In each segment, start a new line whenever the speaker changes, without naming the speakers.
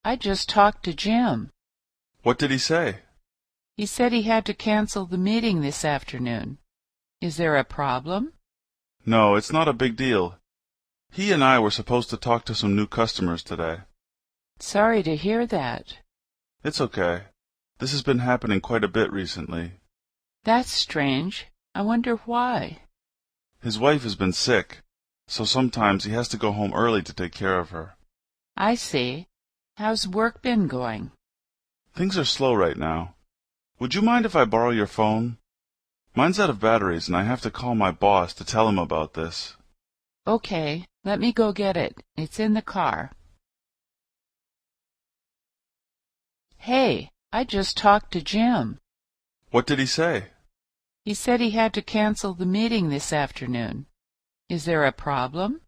I just talked to Jim.
What did he say?
He said he had to cancel the meeting this afternoon. Is there a problem?
No, it's not a big deal. He and I were supposed to talk to some new customers today.
Sorry to hear that.
It's okay. This has been happening quite a bit recently.
That's strange. I wonder why.
His wife has been sick, so sometimes he has to go home early to take care of her.
I see. How's work been going?
Things are slow right now. Would you mind if I borrow your phone? Mine's out of batteries and I have to call my boss to tell him about this.
Okay, let me go get it. It's in the car. Hey, I just talked to Jim.
What did he say?
He said he had to cancel the meeting this afternoon. Is there a problem?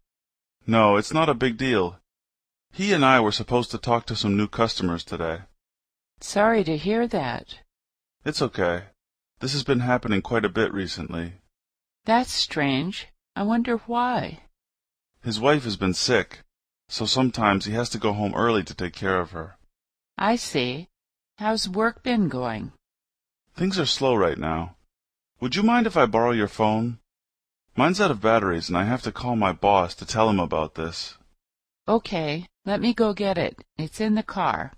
No, it's not a big deal. He and I were supposed to talk to some new customers today.
Sorry to hear that.
It's okay. This has been happening quite a bit recently.
That's strange. I wonder why.
His wife has been sick, so sometimes he has to go home early to take care of her.
I see. How's work been going?
Things are slow right now. Would you mind if I borrow your phone? Mine's out of batteries and I have to call my boss to tell him about this.
Okay, let me go get it. It's in the car.